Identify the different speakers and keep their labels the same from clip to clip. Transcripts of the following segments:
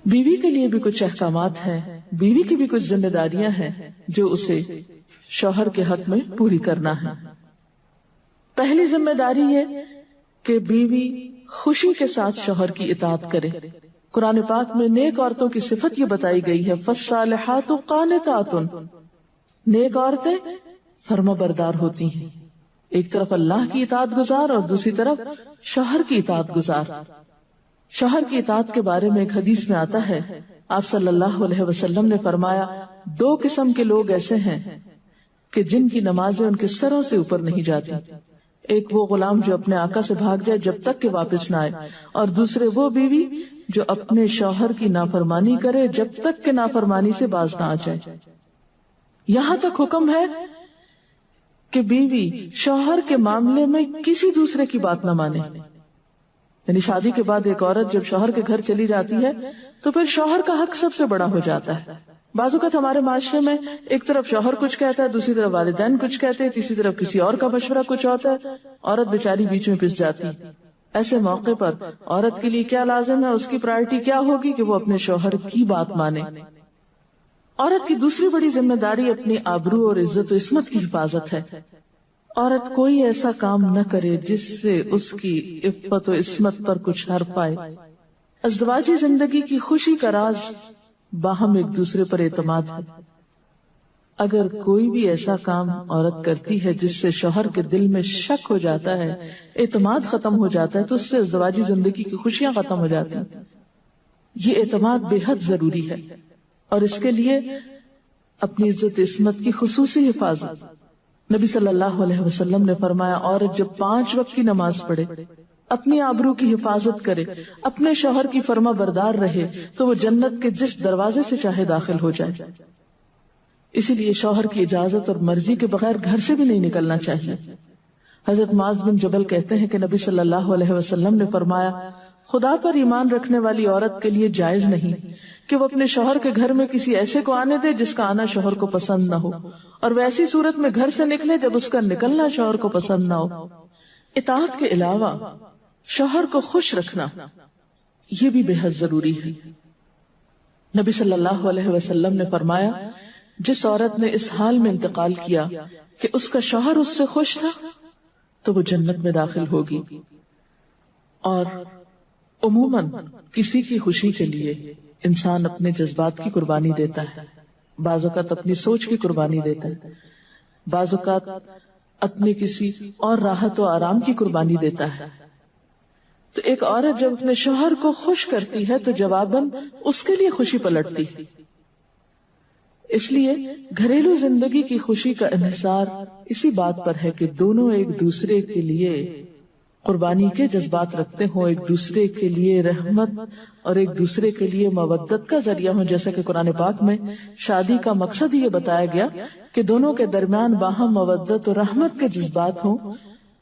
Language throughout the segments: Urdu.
Speaker 1: بیوی کے لیے بھی کچھ احکامات ہیں، بیوی کی بھی کچھ ذمہ داریاں ہیں جو اسے شوہر کے حق میں پوری کرنا ہے۔ پہلی ذمہ داری یہ کہ بیوی خوشی کے ساتھ شوہر کی اطاعت کرے۔ قرآن پاک میں نیک عورتوں کی صفت یہ بتائی گئی ہے، فالصالحات قانتات، نیک عورتیں فرما بردار ہوتی ہیں، ایک طرف اللہ کی اطاعت گزار اور دوسری طرف شوہر کی اطاعت گزار۔ شوہر کی اطاعت کے بارے میں ایک حدیث میں آتا ہے، آپ صلی اللہ علیہ وسلم نے فرمایا، دو قسم کے لوگ ایسے ہیں کہ جن کی نمازیں ان کے سروں سے اوپر نہیں جاتی، ایک وہ غلام جو اپنے آقا سے بھاگ جائے جب تک کہ واپس نہ آئے، اور دوسرے وہ بیوی جو اپنے شوہر کی نافرمانی کرے جب تک کہ نافرمانی سے باز نہ آ جائے۔ یہاں تک حکم ہے کہ بیوی شوہر کے معاملے میں کسی دوسرے کی بات نہ مانے، یعنی شادی کے بعد ایک عورت جب شوہر کے گھر چلی جاتی ہے تو پھر شوہر کا حق سب سے بڑا ہو جاتا ہے۔ بعض اوقات ہمارے معاشرے میں ایک طرف شوہر کچھ کہتا ہے، دوسری طرف والدین کچھ کہتے ہیں، تیسری طرف کسی اور کا مشورہ کچھ ہوتا ہے، عورت بیچاری بیچ میں پس جاتی۔ ایسے موقع پر عورت کے لیے کیا لازم ہے، اس کی پرائرٹی کیا ہوگی کہ وہ اپنے شوہر کی بات مانے۔ عورت کی دوسری بڑی ذمہ داری اپنی آبرو اور عزت و عصمت کی حفاظت ہے۔ عورت کوئی ایسا کام نہ کرے جس سے اس کی عفت و عصمت پر کچھ حرف آئے۔ ازدواجی زندگی کی خوشی کا راز باہم ایک دوسرے پر اعتماد ہے۔ اگر کوئی بھی ایسا کام عورت کرتی ہے جس سے شوہر کے دل میں شک ہو جاتا ہے، اعتماد ختم ہو جاتا ہے، تو اس سے ازدواجی زندگی کی خوشیاں ختم ہو جاتی ہیں۔ یہ اعتماد بے حد ضروری ہے، اور اس کے لیے اپنی عزت عصمت کی خصوصی حفاظت۔ نبی صلی اللہ علیہ وسلم نے فرمایا، عورت جب 5 وقت کی نماز پڑھے، اپنی آبرو کی حفاظت کرے، اپنے شوہر کی فرما بردار رہے، تو وہ جنت کے جس دروازے سے چاہے داخل ہو جائے۔ اسی لیے شوہر کی اجازت اور مرضی کے بغیر گھر سے بھی نہیں نکلنا چاہیے۔ حضرت معاذ بن جبل کہتے ہیں کہ نبی صلی اللہ علیہ وسلم نے فرمایا، خدا پر ایمان رکھنے والی عورت کے لیے جائز نہیں کہ وہ اپنے شوہر کے گھر میں کسی ایسے کو آنے دے جس کا آنا شوہر کو پسند نہ ہو، اور وہ ایسی صورت میں گھر سے نکلے جب اس کا نکلنا شوہر کو پسند نہ ہو۔ اطاعت کے علاوہ شوہر کو خوش رکھنا یہ بھی بے حد ضروری ہے۔ نبی صلی اللہ علیہ وسلم نے فرمایا، جس عورت نے اس حال میں انتقال کیا کہ اس کا شوہر اس سے خوش تھا تو وہ جنت میں داخل ہوگی۔ اور عموماً کسی کی خوشی کے لیے انسان اپنے جذبات کی قربانی دیتا ہے، بعض اوقات اپنی سوچ کی قربانی دیتا ہے، بعض اوقات اپنے کسی اور راحت و آرام کی قربانی دیتا ہے۔ تو ایک عورت جب اپنے شوہر کو خوش کرتی ہے تو جواباً اس کے لیے خوشی پلٹتی ہے۔ اس لیے گھریلو زندگی کی خوشی کا انحصار اسی بات پر ہے کہ دونوں ایک دوسرے کے لیے قربانی کے جذبات رکھتے ہوں، ایک دوسرے کے لیے رحمت اور ایک دوسرے کے لیے مودت کا ذریعہ ہوں، جیسا کہ قرآن پاک میں شادی کا مقصد یہ بتایا گیا کہ دونوں کے درمیان باہم مودت اور رحمت کے جذبات ہوں،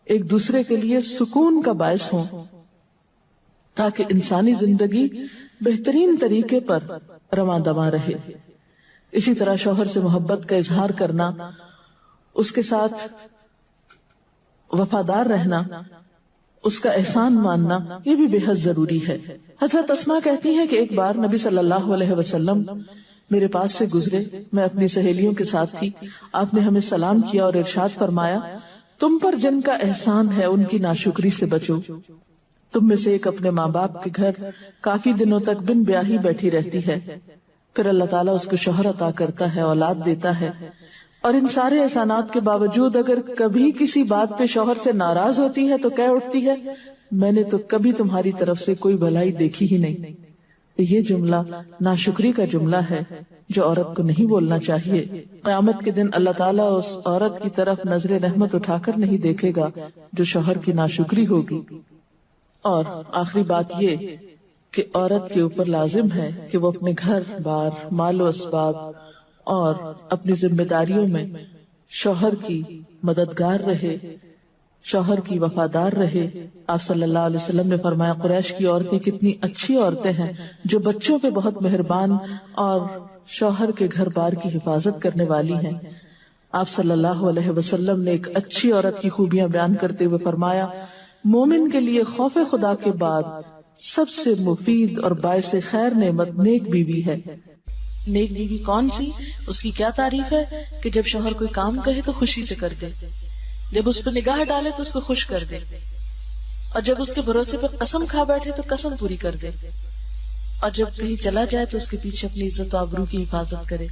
Speaker 1: ایک دوسرے کے لیے سکون کا باعث ہوں، تاکہ انسانی زندگی بہترین طریقے پر رواں دواں رہے۔ اسی طرح شوہر سے محبت کا اظہار کرنا، اس کے ساتھ وفادار رہنا، اس کا احسان ماننا، یہ بھی بے حد ضروری ہے۔ حضرت اسماء کہتی ہیں کہ ایک بار نبی صلی اللہ علیہ وسلم میرے پاس سے گزرے، میں اپنی سہیلیوں کے ساتھ تھی، آپ نے ہمیں سلام کیا اور ارشاد فرمایا، تم پر جن کا احسان ہے ان کی ناشکری سے بچو۔ تم میں سے ایک اپنے ماں باپ کے گھر کافی دنوں تک بن بیاہی بیٹھی رہتی ہے، پھر اللہ تعالیٰ اس کو شوہر عطا کرتا ہے، اولاد دیتا ہے، اور ان سارے احسانات کے باوجود اگر کبھی کسی بات پہ شوہر سے ناراض ہوتی ہے تو کہہ اٹھتی ہے، میں نے تو کبھی تمہاری طرف سے کوئی بھلائی دیکھی ہی نہیں۔ یہ جملہ ناشکری کا جملہ ہے جو عورت کو نہیں بولنا چاہیے۔ قیامت کے دن اللہ تعالیٰ اس عورت کی طرف نظر رحمت اٹھا کر نہیں دیکھے گا جو شوہر کی ناشکری ہوگی۔ اور آخری بات یہ کہ عورت کے اوپر لازم ہے کہ وہ اپنے گھر بار، مال و اسباب اور اپنی ذمہ داریوں میں شوہر کی مددگار رہے، شوہر کی وفادار رہے۔ آپ صلی اللہ علیہ وسلم نے فرمایا، قریش کی عورتیں کتنی اچھی عورتیں ہیں جو بچوں پہ بہت مہربان اور شوہر کے گھر بار کی حفاظت کرنے والی ہیں۔ آپ صلی اللہ علیہ وسلم نے ایک اچھی عورت کی خوبیاں بیان کرتے ہوئے فرمایا، مومن کے لیے خوف خدا کے بعد سب سے مفید اور باعث خیر نعمت نیک بیوی ہے۔ نیک بیوی کون سی؟ اس کی کیا تعریف ہے کہ جب شوہر کوئی کام کہے تو خوشی سے کر دے، جب اس پہ نگاہ ڈالے تو اس کو خوش کر دے، اور جب اس کے بھروسے پر قسم کھا بیٹھے تو قسم پوری کر دے، اور جب کہیں چلا جائے تو اس کے پیچھے اپنی عزت و آبرو کی حفاظت کرے،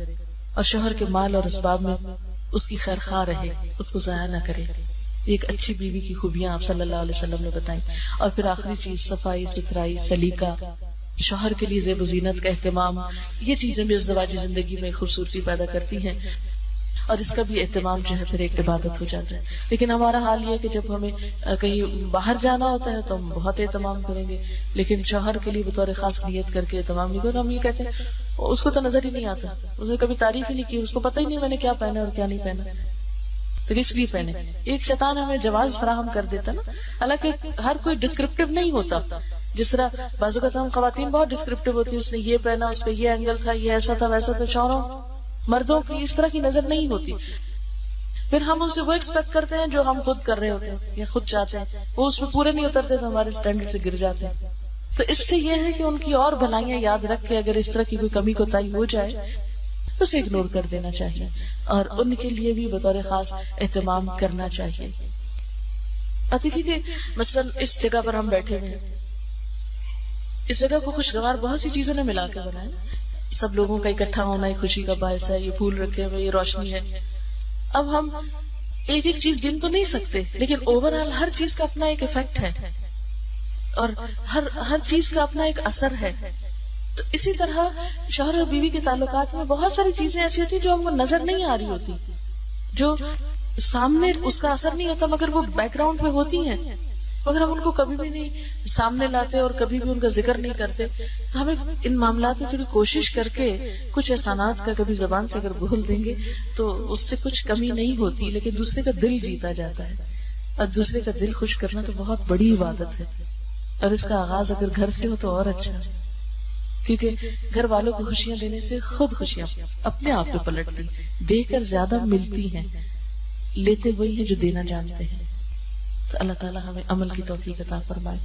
Speaker 1: اور شوہر کے مال اور اسباب میں اس کی خیر خواہ رہے، اس کو ضائع نہ کرے۔ ایک اچھی بیوی کی خوبیاں آپ صلی اللہ علیہ وسلم نے بتائیں۔ اور پھر آخری چیز صفائی ستھرائی، سلیقہ، شوہر کے لیے زیب و زینت کا اہتمام، یہ چیزیں بھی ازدواجی زندگی میں خوبصورتی پیدا کرتی ہیں، اور اس کا بھی اہتمام جو ہے پھر ایک عبادت ہو جاتا ہے۔ لیکن ہمارا حال یہ ہے کہ جب ہمیں کہیں باہر جانا ہوتا ہے تو ہم بہت اہتمام کریں گے، لیکن شوہر کے لیے بطور خاص نیت کر کے اہتمام نہیں کریں۔ ہم یہ کہتے ہیں اس کو تو نظر ہی نہیں آتا، اس نے کبھی تعریف ہی نہیں کی، اس کو پتہ ہی نہیں میں نے کیا پہنا اور کیا نہیں پہنا، تو کس لیے پہنے؟ ایک شیطان ہمیں جواز فراہم کر دیتا نا۔ حالانکہ ہر کوئی ڈسکرپٹیو نہیں ہوتا، جس طرح بعض اوقات ہم خواتین بہت ڈسکرپٹیو ہوتی ہیں، اس نے یہ پہنا، اس کا یہ اینگل تھا، یہ ایسا تھا ویسا تھا۔ شوہروں مردوں کی اس طرح کی نظر نہیں ہوتی، پھر ہم ان سے وہ ایکسپیکٹ کرتے ہیں جو ہم خود کر رہے ہوتے ہیں یا خود چاہتے ہیں، وہ اس میں پورے نہیں اترتے تو ہمارے اسٹینڈرڈ سے گر جاتے ہیں۔ تو اس سے یہ ہے کہ ان کی اور بھلائیاں یاد رکھ کے اگر اس طرح کی کوئی کمی کوتاہی ہو جائے تو اسے اگنور کر دینا چاہیے، اور ان کے لیے بھی بطور خاص اہتمام کرنا چاہیے۔ اور دیکھیے کہ مثلا اس جگہ پر ہم بیٹھے ہوئے ہیں، اس جگہ کو خوشگوار بہت سی چیزوں نے ملا کے بنایا، سب لوگوں کا اکٹھا ہونا ایک خوشی کا باعث ہے، یہ پھول رکھے ہوئے، یہ روشنی ہے۔ اب ہم ایک ایک چیز گن تو نہیں سکتے، لیکن اوورآل ہر چیز کا اپنا ایک ایفیکٹ ہے، اور ہر چیز کا اپنا ایک اثر ہے۔ تو اسی طرح شوہر اور بیوی کے تعلقات میں بہت ساری چیزیں ایسی ہوتی جو ہم کو نظر نہیں آ رہی ہوتی، جو سامنے اس کا اثر نہیں ہوتا، مگر وہ بیک گراؤنڈ پہ ہوتی ہیں، مگر ہم ان کو کبھی بھی نہیں سامنے لاتے اور کبھی بھی ان کا ذکر نہیں کرتے۔ تو ہمیں ان معاملات میں تھوڑی کوشش کر کے کچھ احسانات کا کبھی زبان سے اگر بول دیں گے تو اس سے کچھ کمی نہیں ہوتی، لیکن دوسرے کا دل جیتا جاتا ہے، اور دوسرے کا دل خوش کرنا تو بہت بڑی عبادت ہے، اور اس کا آغاز اگر گھر سے ہو تو اور اچھا ہے، کیونکہ گھر والوں کو خوشیاں دینے سے خود خوشیاں اپنے آپ پہ پلٹتی، دے کر زیادہ ملتی ہیں، لیتے وہی ہیں جو دینا جانتے ہیں۔ تو اللہ تعالیٰ ہمیں عمل کی توفیق عطا فرمائے۔